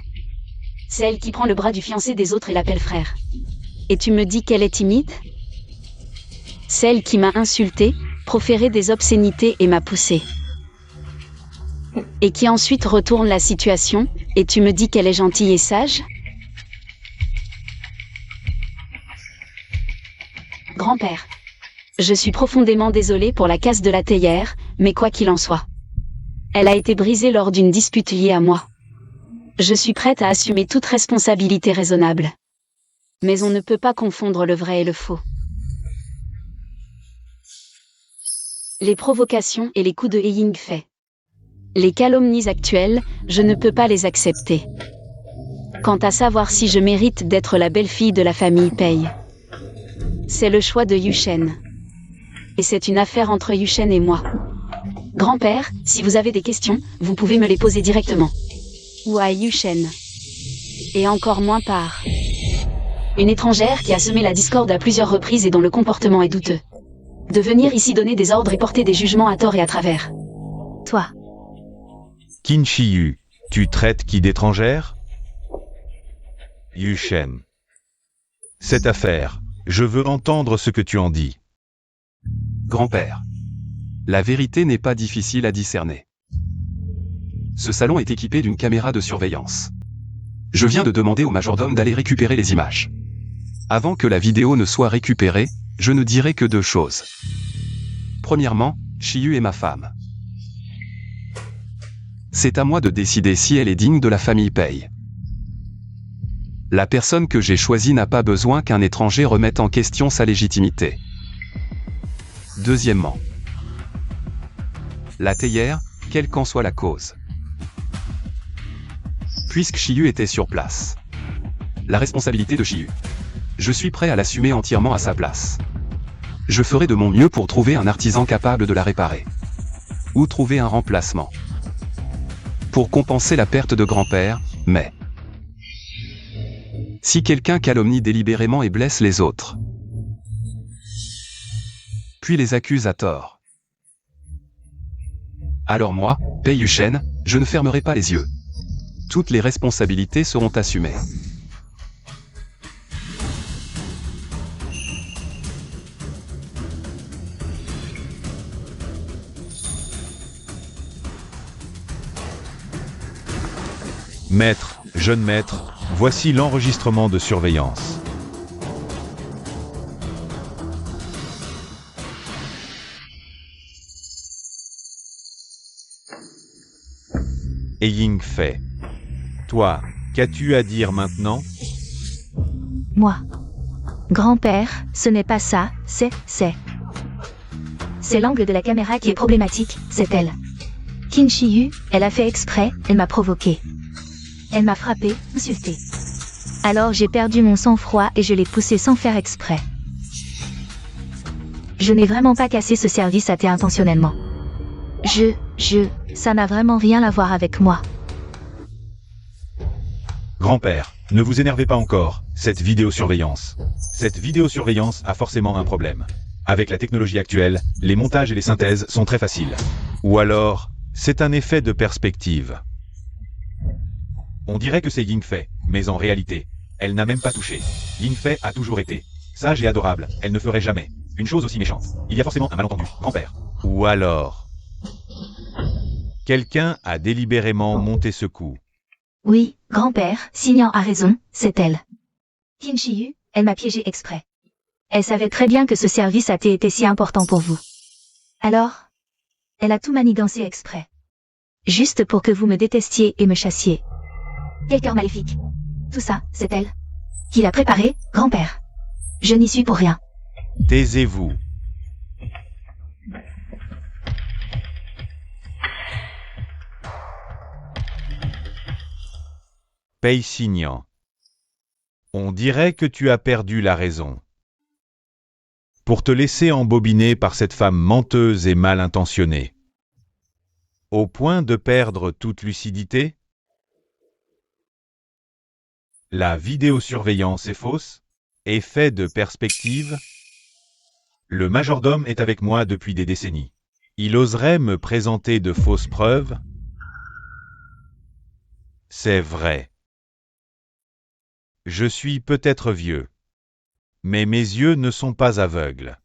C'est elle qui prend le bras du fiancé des autres et l'appelle frère. Et tu me dis qu'elle est timide? C'est elle qui m'a insulté, proféré des obscénités et m'a poussé. Et qui ensuite retourne la situation, et tu me dis qu'elle est gentille et sage? Grand-père. Je suis profondément désolée pour la casse de la théière, mais quoi qu'il en soit. Elle a été brisée lors d'une dispute liée à moi. Je suis prête à assumer toute responsabilité raisonnable. Mais on ne peut pas confondre le vrai et le faux. Les provocations et les coups de Yin Fei. Les calomnies actuelles, je ne peux pas les accepter. Quant à savoir si je mérite d'être la belle-fille de la famille Pei, c'est le choix de Yushen. Et c'est une affaire entre Yushen et moi. Grand-père, si vous avez des questions, vous pouvez me les poser directement. Ou à Yushen. Et encore moins par une étrangère qui a semé la discorde à plusieurs reprises et dont le comportement est douteux. De venir ici donner des ordres et porter des jugements à tort et à travers. Toi. Qin Shi Hu, tu traites qui d'étrangère? Yushen. Cette affaire, je veux entendre ce que tu en dis. Grand-père. La vérité n'est pas difficile à discerner. Ce salon est équipé d'une caméra de surveillance. Je viens de demander au majordome d'aller récupérer les images. Avant que la vidéo ne soit récupérée, je ne dirai que 2 choses. Premièrement, Shiyu est ma femme. C'est à moi de décider si elle est digne de la famille Pei. La personne que j'ai choisie n'a pas besoin qu'un étranger remette en question sa légitimité. Deuxièmement, la théière, quelle qu'en soit la cause. Puisque Shiyu était sur place. La responsabilité de Shiyu. Je suis prêt à l'assumer entièrement à sa place. Je ferai de mon mieux pour trouver un artisan capable de la réparer. Ou trouver un remplacement. Pour compenser la perte de grand-père, mais... Si quelqu'un calomnie délibérément et blesse les autres, puis les accuse à tort, alors moi, Pei Yuchen, je ne fermerai pas les yeux. Toutes les responsabilités seront assumées. Maître, jeune maître, voici l'enregistrement de surveillance. Ying Fei. Toi, qu'as-tu à dire maintenant? Moi. Grand-père, ce n'est pas ça, c'est... C'est l'angle de la caméra qui est problématique, c'est elle. Qin Shiyu, elle a fait exprès, elle m'a provoqué. Elle m'a frappé, insulté. Alors j'ai perdu mon sang-froid et je l'ai poussé sans faire exprès. Je n'ai vraiment pas cassé ce service à thé intentionnellement. Ça n'a vraiment rien à voir avec moi. Grand-père, ne vous énervez pas encore, cette vidéosurveillance. Cette vidéosurveillance a forcément un problème. Avec la technologie actuelle, les montages et les synthèses sont très faciles. Ou alors, c'est un effet de perspective. On dirait que c'est Ying Fei, mais en réalité, elle n'a même pas touché. Ying Fei a toujours été sage et adorable, elle ne ferait jamais une chose aussi méchante. Il y a forcément un malentendu, grand-père. Ou alors... quelqu'un a délibérément monté ce coup. Oui, grand-père, Signan a raison, c'est elle. Qin Shiyu, elle m'a piégé exprès. Elle savait très bien que ce service à thé était si important pour vous. Alors, elle a tout manigancé exprès. Juste pour que vous me détestiez et me chassiez. Quel cœur maléfique. Tout ça, c'est elle. Qui l'a préparé, grand-père. Je n'y suis pour rien. Taisez-vous. Pei Signan. On dirait que tu as perdu la raison. Pour te laisser embobiner par cette femme menteuse et mal intentionnée. Au point de perdre toute lucidité? La vidéosurveillance est fausse? Effet de perspective? Le majordome est avec moi depuis des décennies. Il oserait me présenter de fausses preuves? C'est vrai. Je suis peut-être vieux. Mais mes yeux ne sont pas aveugles.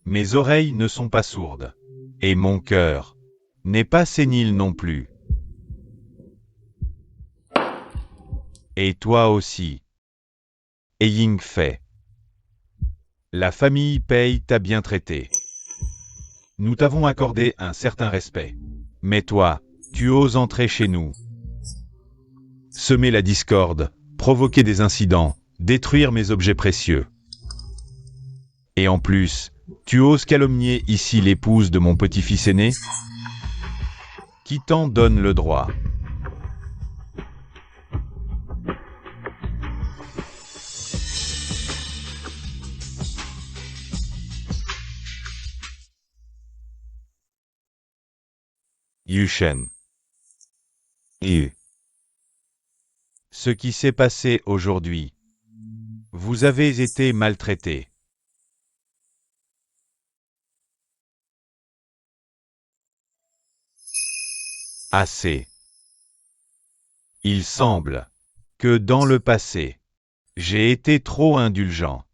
Mes oreilles ne sont pas sourdes. Et mon cœur n'est pas sénile non plus. Et toi aussi. Et Ying Fei. La famille Pei t'a bien traité. Nous t'avons accordé un certain respect. Mais toi, tu oses entrer chez nous. Semer la discorde, provoquer des incidents, détruire mes objets précieux. Et en plus, tu oses calomnier ici l'épouse de mon petit-fils aîné? Qui t'en donne le droit? Yuchen. Ce qui s'est passé aujourd'hui. Vous avez été maltraité. Assez. Il semble que dans le passé, j'ai été trop indulgent.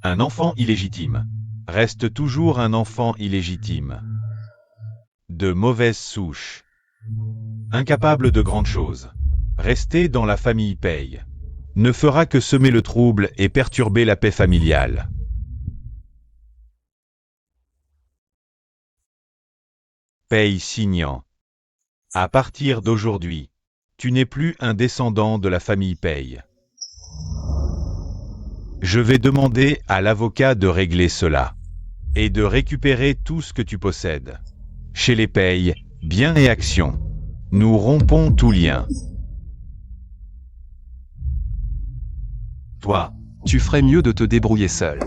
Un enfant illégitime reste toujours un enfant illégitime. De mauvaise souche. incapable de grandes choses. Rester dans la famille paye ne fera que semer le trouble et perturber la paix familiale. Paye signant. À partir d'aujourd'hui, tu n'es plus un descendant de la famille Paye. Je vais demander à l'avocat de régler cela et de récupérer tout ce que tu possèdes. Chez les Paye, biens et actions, nous rompons tout lien. Toi, Tu ferais mieux de te débrouiller seul.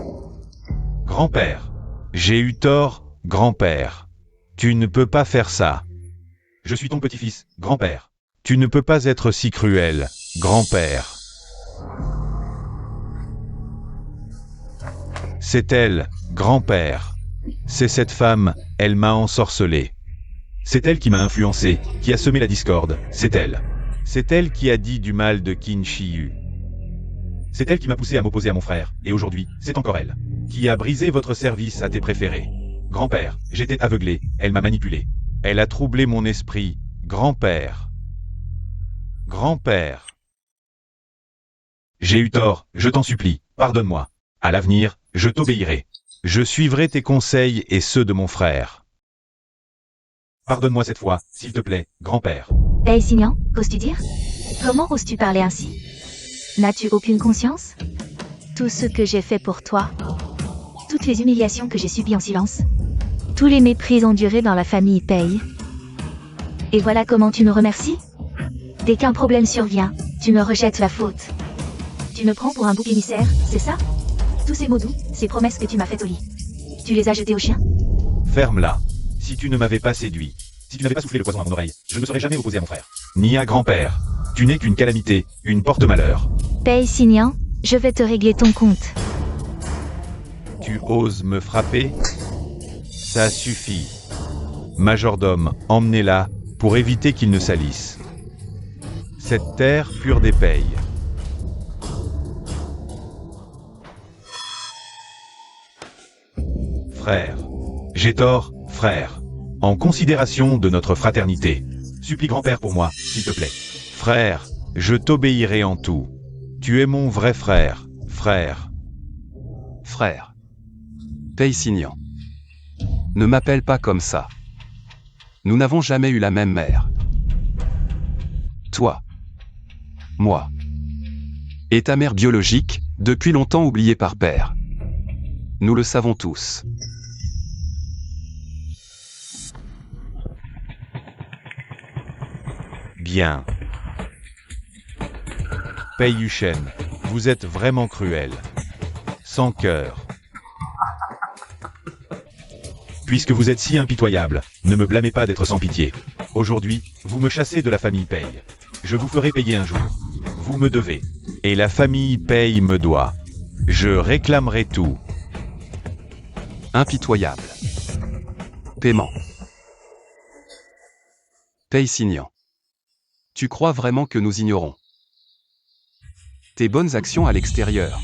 grand-père, j'ai eu tort, grand-père. Tu ne peux pas faire ça. Je suis ton petit-fils, grand-père. Tu ne peux pas être si cruel, grand-père. C'est elle, grand-père. C'est cette femme, elle m'a ensorcelé. C'est elle qui m'a influencé, qui a semé la discorde, c'est elle. C'est elle qui a dit du mal de Qin Shi Hu. C'est elle qui m'a poussé à m'opposer à mon frère, et aujourd'hui, c'est encore elle, qui a brisé votre service à tes préférés. Grand-père, j'étais aveuglé, elle m'a manipulé. Elle a troublé mon esprit, grand-père. Grand-père. J'ai eu tort, je t'en supplie, pardonne-moi. À l'avenir, je t'obéirai. Je suivrai tes conseils et ceux de mon frère. Pardonne-moi cette fois, s'il te plaît, grand-père. Paye signant, qu'oses-tu dire? Comment oses-tu parler ainsi? N'as-tu aucune conscience? Tout ce que j'ai fait pour toi, toutes les humiliations que j'ai subies en silence, tous les mépris endurés dans la famille Paye. Et voilà comment tu me remercies? Dès qu'un problème survient, tu me rejettes la faute. Tu me prends pour un bouc émissaire, c'est ça? Tous ces mots doux, ces promesses que tu m'as faites au lit, tu les as jetés au chien? Ferme-la. Si tu ne m'avais pas séduit, si tu n'avais pas soufflé le poison à mon oreille, je ne me serais jamais opposé à mon frère. Ni à grand-père. Tu n'es qu'une calamité, une porte-malheur. Paye signant, je vais te régler ton compte. Tu oses me frapper? Ça suffit. Majordome, emmenez-la, pour éviter qu'il ne salisse. Cette terre pure des Payes. Frère. J'ai tort, frère. En considération de notre fraternité. Supplie grand-père pour moi, s'il te plaît. Frère, je t'obéirai en tout. Tu es mon vrai frère, frère. Frère. Paye signant. Ne m'appelle pas comme ça. Nous n'avons jamais eu la même mère. Toi. Moi. Et ta mère biologique, depuis longtemps oubliée par père. Nous le savons tous. Bien. Pei Yuchen, vous êtes vraiment cruel. Sans cœur. Puisque vous êtes si impitoyable, ne me blâmez pas d'être sans pitié. Aujourd'hui, vous me chassez de la famille Pei. Je vous ferai payer un jour. Vous me devez. Et la famille Pei me doit. Je réclamerai tout. Impitoyable. Paiement. Paye signant. Tu crois vraiment que nous ignorons tes bonnes actions à l'extérieur?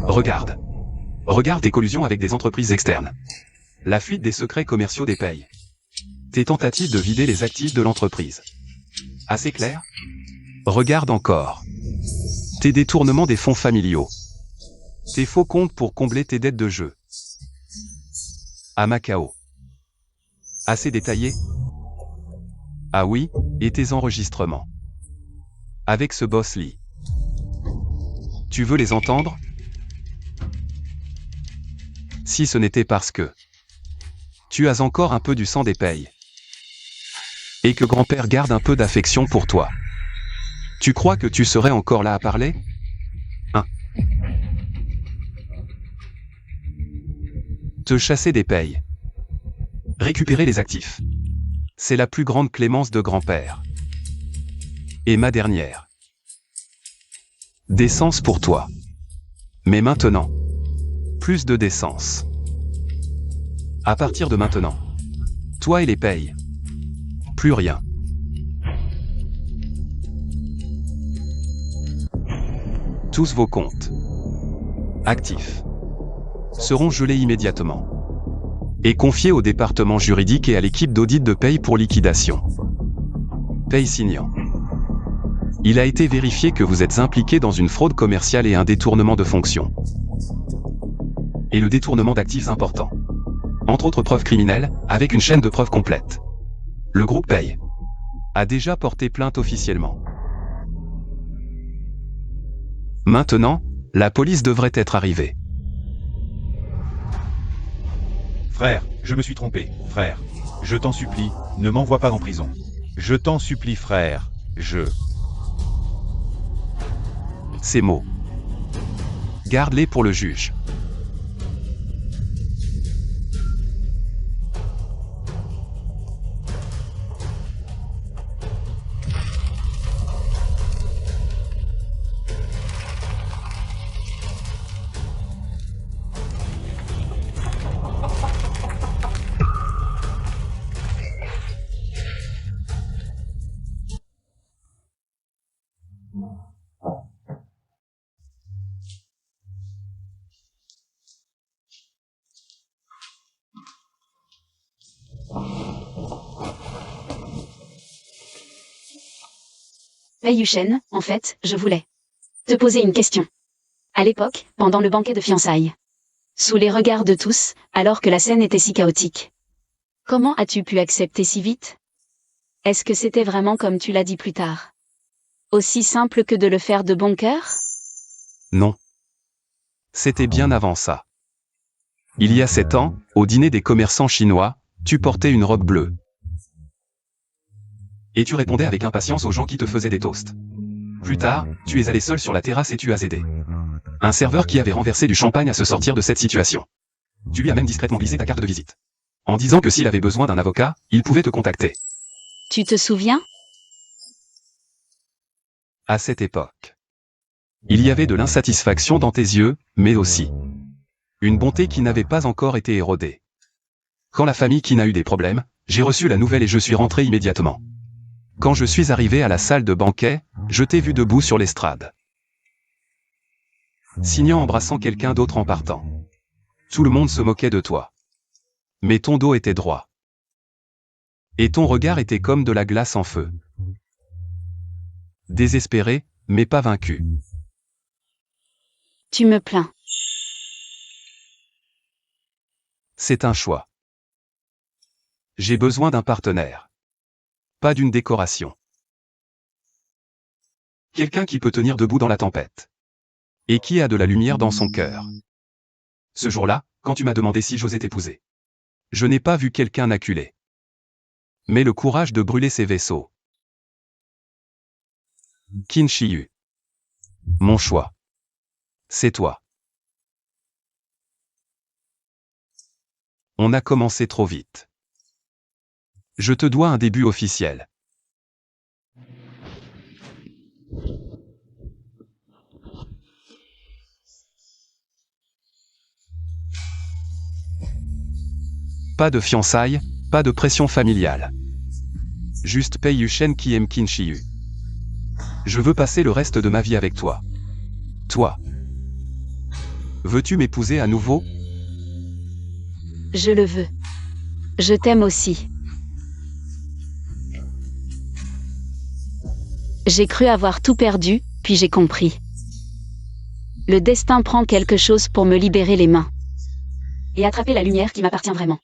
Regarde. Regarde tes collusions avec des entreprises externes. La fuite des secrets commerciaux des Payes. Tes tentatives de vider les actifs de l'entreprise. Assez clair? Regarde encore. Tes détournements des fonds familiaux. Tes faux comptes pour combler tes dettes de jeu. À Macao. Assez détaillé? Ah oui, et tes enregistrements. Avec ce boss Lee. Tu veux les entendre? Si ce n'était parce que tu as encore un peu du sang des Payes. Et que grand-père garde un peu d'affection pour toi. Tu crois que tu serais encore là à parler? Hein? Te chasser des Payes. Récupérer les actifs. C'est la plus grande clémence de grand-père. Et ma dernière. Décence pour toi. Mais maintenant. Plus de décence. À partir de maintenant. Toi et les Payes. Plus rien. Tous vos comptes actifs seront gelés immédiatement. est confié au département juridique et à l'équipe d'audit de paye pour liquidation. Paye signant. Il a été vérifié que vous êtes impliqué dans une fraude commerciale et un détournement de fonction. Et le détournement d'actifs importants. Entre autres preuves criminelles, avec une chaîne de preuves complète. Le groupe Paye a déjà porté plainte officiellement. Maintenant, la police devrait être arrivée. Frère, je me suis trompé, frère. Je t'en supplie, ne m'envoie pas en prison. Je t'en supplie, frère, Ces mots. Garde-les pour le juge. Pei Yuchen, en fait, je voulais te poser une question. À l'époque, pendant le banquet de fiançailles. Sous les regards de tous, alors que la scène était si chaotique. Comment as-tu pu accepter si vite? Est-ce que c'était vraiment comme tu l'as dit plus tard? Aussi simple que de le faire de bon cœur? Non. C'était bien avant ça. Il y a 7 ans, au dîner des commerçants chinois, tu portais une robe bleue. Et tu répondais avec impatience aux gens qui te faisaient des toasts. Plus tard, tu es allé seul sur la terrasse et tu as aidé un serveur qui avait renversé du champagne à se sortir de cette situation. Tu lui as même discrètement glissé ta carte de visite. En disant que s'il avait besoin d'un avocat, il pouvait te contacter. Tu te souviens? À cette époque, il y avait de l'insatisfaction dans tes yeux, mais aussi une bonté qui n'avait pas encore été érodée. Quand la famille Qin a eu des problèmes, j'ai reçu la nouvelle et je suis rentré immédiatement. Quand je suis arrivé à la salle de banquet, je t'ai vu debout sur l'estrade, signant embrassant quelqu'un d'autre en partant. Tout le monde se moquait de toi. Mais ton dos était droit. Et ton regard était comme de la glace en feu. Désespéré, mais pas vaincu. Tu me plains. C'est un choix. J'ai besoin d'un partenaire. Pas d'une décoration. Quelqu'un qui peut tenir debout dans la tempête. Et qui a de la lumière dans son cœur. Ce jour-là, quand tu m'as demandé si j'osais t'épouser, je n'ai pas vu quelqu'un acculé. Mais le courage de brûler ses vaisseaux. Qin Shiyu. Mon choix. C'est toi. On a commencé trop vite. Je te dois un début officiel. Pas de fiançailles, pas de pression familiale. Juste Pei Yuchen qui aime Qin Shiyu. Je veux passer le reste de ma vie avec toi. Toi. Veux-tu m'épouser à nouveau? Je le veux. Je t'aime aussi. J'ai cru avoir tout perdu, puis j'ai compris. Le destin prend quelque chose pour me libérer les mains. Et attraper la lumière qui m'appartient vraiment.